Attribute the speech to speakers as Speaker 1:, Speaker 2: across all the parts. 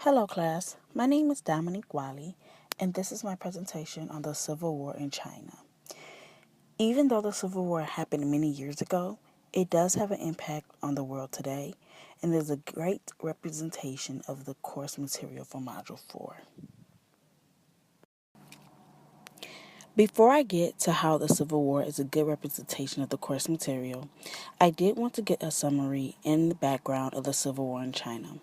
Speaker 1: Hello, class. My name is Dominique Wiley, and this is my presentation on the Civil War in China. Even though the Civil War happened many years ago, it does have an impact on the world today, and is a great representation of the course material for Module 4. Before I get to how the Civil War is a good representation of the course material, I did want to get a summary in the background of the Civil War in China.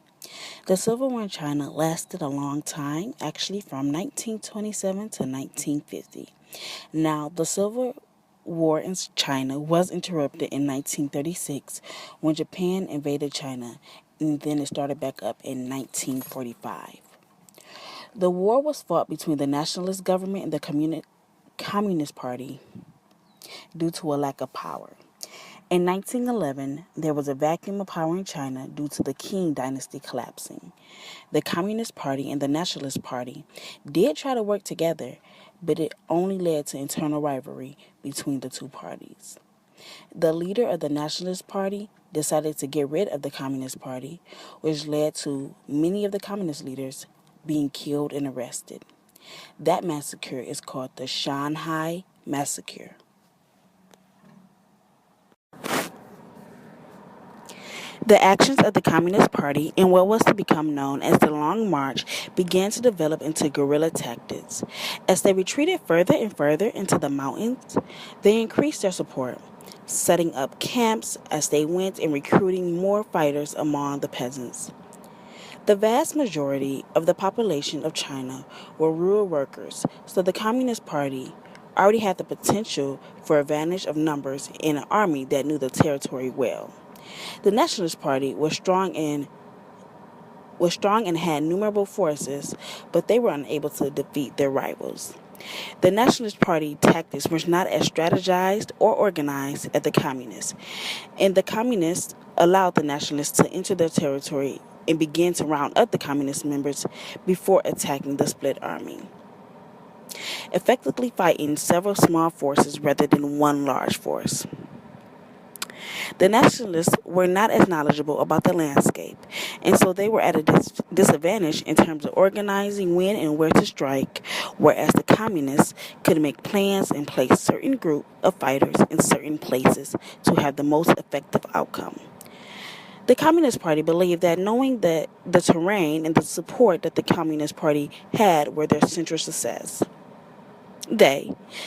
Speaker 1: The Civil War in China lasted a long time, actually from 1927 to 1950. Now, the Civil War in China was interrupted in 1936 when Japan invaded China, and then it started back up in 1945. The war was fought between the nationalist government and the Communist Party due to a lack of power. In 1911, there was a vacuum of power in China due to the Qing dynasty collapsing. The Communist Party and the Nationalist Party did try to work together, but it only led to internal rivalry between the two parties. The leader of the Nationalist Party decided to get rid of the Communist Party, which led to many of the communist leaders being killed and arrested. That massacre is called the Shanghai Massacre. The actions of the Communist Party in what was to become known as the Long March began to develop into guerrilla tactics. As they retreated further and further into the mountains, they increased their support, setting up camps as they went and recruiting more fighters among the peasants. The vast majority of the population of China were rural workers, so the Communist Party already had the potential for advantage of numbers in an army that knew the territory well. The Nationalist Party was strong and had numerable forces, but they were unable to defeat their rivals. The Nationalist Party tactics were not as strategized or organized as the Communists, and the Communists allowed the Nationalists to enter their territory and began to round up the Communist members before attacking the split army, effectively fighting several small forces rather than one large force. The Nationalists were not as knowledgeable about the landscape, and so they were at a disadvantage in terms of organizing when and where to strike, whereas the Communists could make plans and place certain group of fighters in certain places to have the most effective outcome. The Communist Party believed that knowing that the terrain and the support that the Communist Party had were their central success.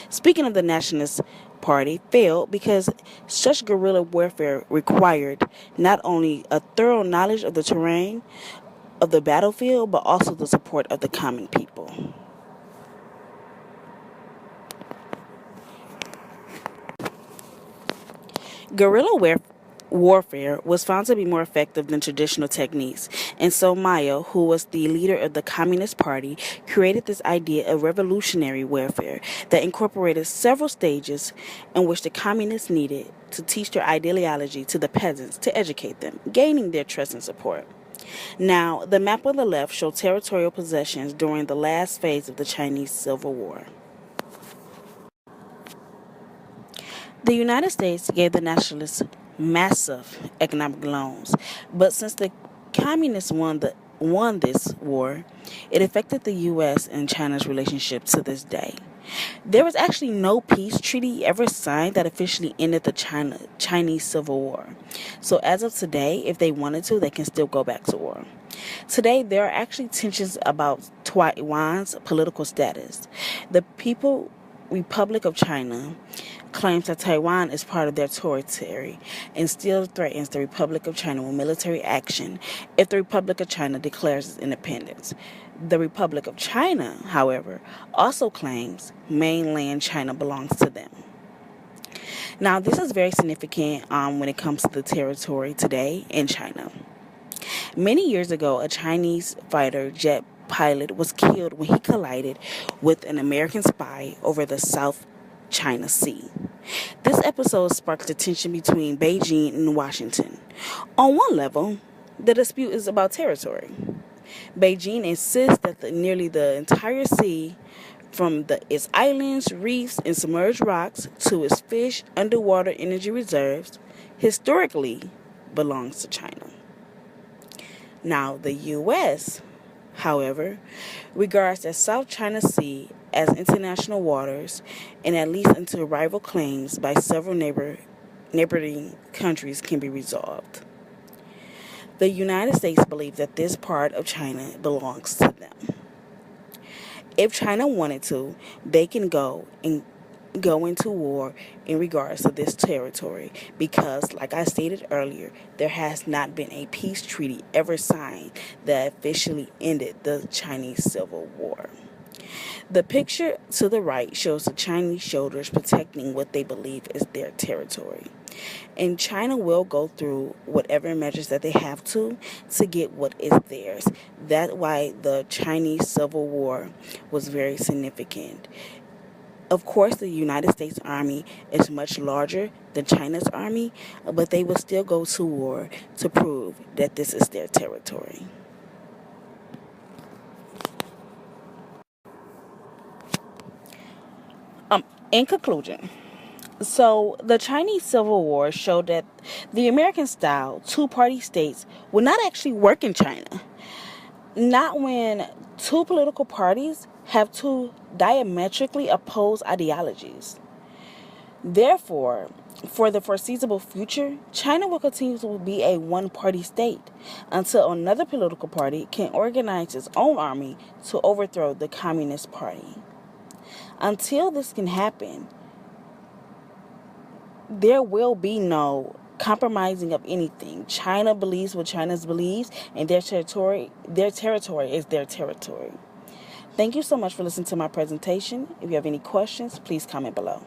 Speaker 1: Speaking of the Nationalist Party, failed because such guerrilla warfare required not only a thorough knowledge of the terrain of the battlefield, but also the support of the common people. Guerrilla warfare was found to be more effective than traditional techniques, and so Mao, who was the leader of the Communist Party, created this idea of revolutionary warfare that incorporated several stages in which the communists needed to teach their ideology to the peasants to educate them, gaining their trust and support. Now, the map on the left shows territorial possessions during the last phase of the Chinese Civil War. The United States gave the nationalists massive economic loans, but since the communists won this war, it affected the U.S. and China's relationship to this day. There was actually no peace treaty ever signed that officially ended the Chinese Civil War. So as of today, if they wanted to, they can still go back to war. Today, there are actually tensions about Taiwan's political status. The People Republic of China claims that Taiwan is part of their territory and still threatens the Republic of China with military action if the Republic of China declares its independence. The Republic of China, however, also claims mainland China belongs to them. Now, this is very significant when it comes to the territory today in China. Many years ago, a Chinese fighter jet pilot was killed when he collided with an American spy over the South China Sea. This episode sparked the tension between Beijing and Washington. On one level, the dispute is about territory. Beijing insists that nearly the entire sea, from its islands, reefs, and submerged rocks to its fish, underwater energy reserves, historically belongs to China. Now, the U.S., however, regards the South China Sea as international waters and at least until rival claims by several neighboring countries can be resolved. The United States believe that this part of China belongs to them. If China wanted to, they can go into war in regards to this territory because, like I stated earlier, there has not been a peace treaty ever signed that officially ended the Chinese Civil War. The picture to the right shows the Chinese soldiers protecting what they believe is their territory. And China will go through whatever measures that they have to get what is theirs. That's why the Chinese Civil War was very significant. Of course, the United States Army is much larger than China's army, but they will still go to war to prove that this is their territory. In conclusion, so the Chinese Civil War showed that the American-style two-party states would not actually work in China. Not when two political parties have two diametrically opposed ideologies. Therefore, for the foreseeable future, China will continue to be a one-party state until another political party can organize its own army to overthrow the Communist Party. Until this can happen, there will be no compromising of anything. China believes what China believes, and their territory is their territory. Thank you so much for listening to my presentation. If you have any questions, please comment below.